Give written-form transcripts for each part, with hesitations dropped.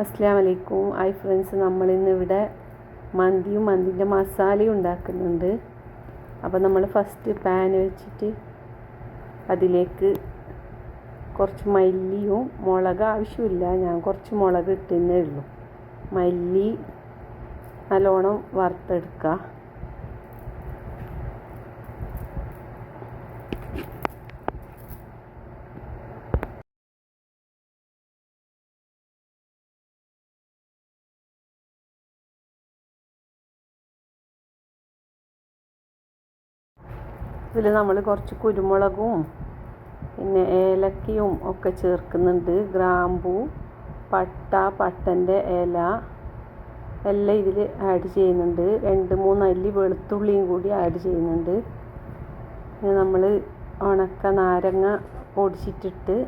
അസ്സലാമു അലൈക്കും. Hi friends, നമ്മളിന്ന് ഇവിടെ മന്തിയും മന്തിൻ്റെ മസാലയും ഉണ്ടാക്കുന്നുണ്ട്. അപ്പോൾ നമ്മൾ ഫസ്റ്റ് പാൻ വെച്ചിട്ട് അതിലേക്ക് കുറച്ച് മല്ലിയും മുളക് ആവശ്യമില്ല, ഞാൻ കുറച്ച് മുളക് ഇട്ടുന്നേ ഉള്ളൂ. മല്ലി നല്ലോണം വറുത്തെടുക്കുക. ഇതിൽ നമ്മൾ കുറച്ച് കുരുമുളകും പിന്നെ ഏലക്കയും ഒക്കെ ചേർക്കുന്നുണ്ട്. ഗ്രാമ്പൂ, പട്ടൻ്റെ ഇല എല്ലാം ഇതിൽ ആഡ് ചെയ്യുന്നുണ്ട്. 2-3 അല്ലി വെളുത്തുള്ളിയും കൂടി ആഡ് ചെയ്യുന്നുണ്ട്. പിന്നെ നമ്മൾ ഉണക്ക നാരങ്ങ പൊടിച്ചിട്ടിട്ട്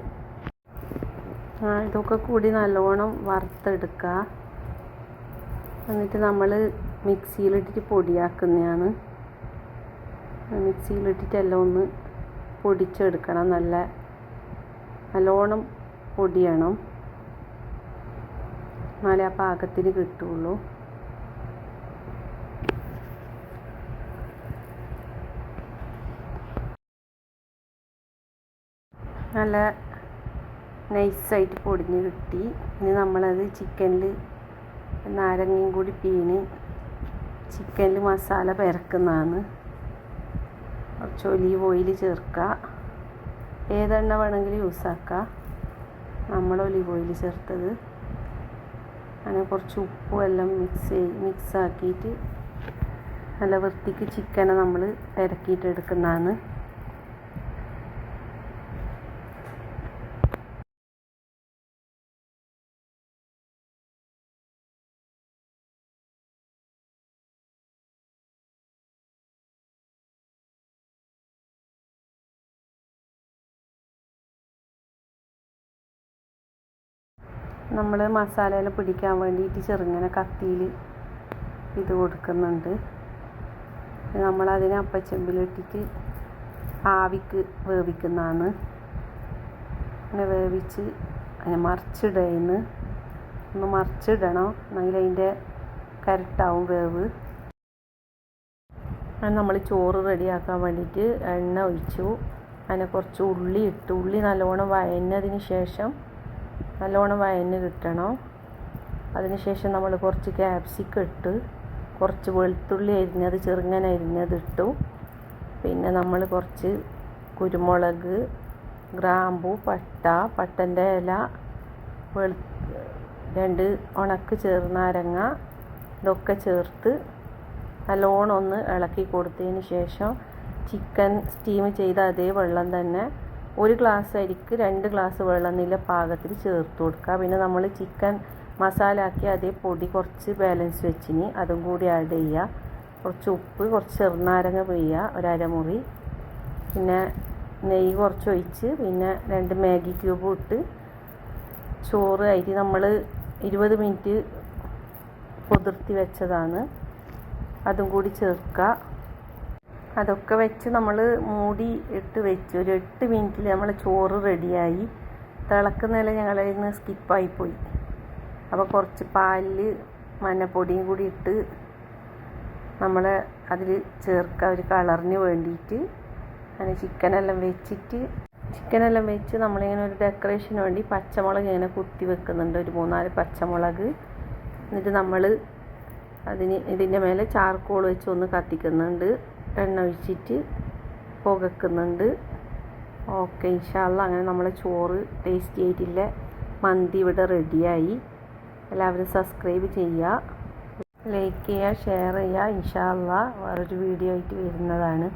ഇതൊക്കെ കൂടി നല്ലോണം വറുത്തെടുക്കുക. എന്നിട്ട് നമ്മൾ മിക്സിയിലിട്ടിട്ട് പൊടിയാക്കുന്നതാണ്. മിക്സിയിലിട്ടിട്ട് എല്ലാം ഒന്ന് പൊടിച്ചെടുക്കണം. നല്ലോണം പൊടിയണം, എന്നാലേ ആ പാകത്തിന് കിട്ടുള്ളൂ. നല്ല നൈസായിട്ട് പൊടിഞ്ഞ് കിട്ടി. ഇനി നമ്മളത് ചിക്കനിൽ നാരങ്ങയും കൂടി പിഴിഞ്ഞ് ചിക്കനിൽ മസാല പെരക്കുന്നതാണ്. കുറച്ച് ഒലീവ് ഓയിൽ ചേർക്കുക. ഏതെണ്ണ വേണമെങ്കിലും യൂസാക്കുക. നമ്മൾ ഒലീവ് ഓയിൽ ചേർത്തത്. അങ്ങനെ കുറച്ച് ഉപ്പും എല്ലാം മിക്സ് ആക്കിയിട്ട് നല്ല വൃത്തിക്ക് ചിക്കനെ നമ്മൾ ഇറക്കിയിട്ടെടുക്കുന്നതാണ്. നമ്മൾ മസാലയിൽ പിടിക്കാൻ വേണ്ടിയിട്ട് ചെറുങ്ങനെ കത്തിയിൽ ഇത് കൊടുക്കുന്നുണ്ട്. നമ്മളതിനെ അപ്പച്ചെമ്പിലിട്ടിട്ട് ആവിക്ക് വേവിക്കുന്നതാണ്. അങ്ങനെ വേവിച്ച് അതിനെ മറിച്ചിടുന്നു. ഒന്ന് മറിച്ചിടണം, എന്നെങ്കിൽ അതിൻ്റെ കരട്ടാവും വേവ്. അത് നമ്മൾ ചോറ് റെഡിയാക്കാൻ വേണ്ടിയിട്ട് എണ്ണ ഒഴിച്ചു. അതിനെ കുറച്ച് ഉള്ളി ഇട്ടു. ഉള്ളി നല്ലോണം വഴഞ്ഞതിന് ശേഷം നല്ലോണം വഴഞ്ഞ് കിട്ടണം. അതിനുശേഷം നമ്മൾ കുറച്ച് ക്യാപ്സിക്കം ഇട്ട്, കുറച്ച് വെളുത്തുള്ളി അരിഞ്ഞത് ചെറുങ്ങനെ അരിഞ്ഞതിട്ടു. പിന്നെ നമ്മൾ കുറച്ച് കുരുമുളക്, ഗ്രാമ്പൂ, പട്ടൻ്റെ ഇല, 2 ഉണക്ക് ചെറുനാരങ്ങ ഇതൊക്കെ ചേർത്ത് നല്ലോണം ഒന്ന് ഇളക്കി കൊടുത്തതിന് ശേഷം ചിക്കൻ സ്റ്റീം ചെയ്ത അതേ വെള്ളം തന്നെ 1 ഗ്ലാസ് അരിക്ക് 2 ഗ്ലാസ് വെള്ളം എന്നുള്ള പാകത്തിൽ ചേർത്ത് കൊടുക്കുക. പിന്നെ നമ്മൾ ചിക്കൻ മസാല ആക്കി അതേ പൊടി കുറച്ച് ബാലൻസ് വെച്ചിന് അതും കൂടി ആഡ് ചെയ്യുക. കുറച്ച് ഉപ്പ്, കുറച്ച് ചെറുനാരങ്ങ പിഴിയുക, 1 അരമുറി. പിന്നെ നെയ്യ് കുറച്ച് ഒഴിച്ച്, പിന്നെ 2 മാഗി ക്യൂബും ഇട്ട് ചോറ് അരി നമ്മൾ 20 മിനിറ്റ് കുതിർത്തി വെച്ചതാണ്, അതും കൂടി ചേർക്കുക. അതൊക്കെ വെച്ച് നമ്മൾ മൂടി ഇട്ട് വെച്ച് ഒരു 8 മിനിറ്റിൽ നമ്മൾ ചോറ് റെഡിയായി. തിളക്കുന്നതിൽ ഞങ്ങളതിൽ നിന്ന് സ്കിപ്പായിപ്പോയി. അപ്പോൾ കുറച്ച് പാലിൽ മഞ്ഞപ്പൊടിയും കൂടി ഇട്ട് നമ്മൾ അതിൽ ചേർക്കുക ഒരു കളറിന് വേണ്ടിയിട്ട്. അങ്ങനെ ചിക്കനെല്ലാം വെച്ച് നമ്മളിങ്ങനെ ഒരു ഡെക്കറേഷന് വേണ്ടി പച്ചമുളക് ഇങ്ങനെ കുത്തി വെക്കുന്നുണ്ട്, ഒരു 3-4 പച്ചമുളക്. എന്നിട്ട് നമ്മൾ ഇതിൻ്റെ മേലെ ചാർക്കോൾ വെച്ച് ഒന്ന് കത്തിക്കുന്നുണ്ട്, എണ്ണ ഒഴിച്ചിട്ട് പുകക്കുന്നുണ്ട്. ഓക്കെ, ഇൻഷാ അല്ലാഹ്. അങ്ങനെ നമ്മളെ ചോറ് ടേസ്റ്റി ആയിട്ടില്ല മന്തി ഇവിടെ റെഡിയായി. എല്ലാവരും സബ്സ്ക്രൈബ് ചെയ്യുക, ലൈക്ക് ചെയ്യുക, ഷെയർ ചെയ്യുക. ഇൻഷാ അല്ലാഹ് വേറൊരു വീഡിയോ ആയിട്ട് വരുന്നതാണ്.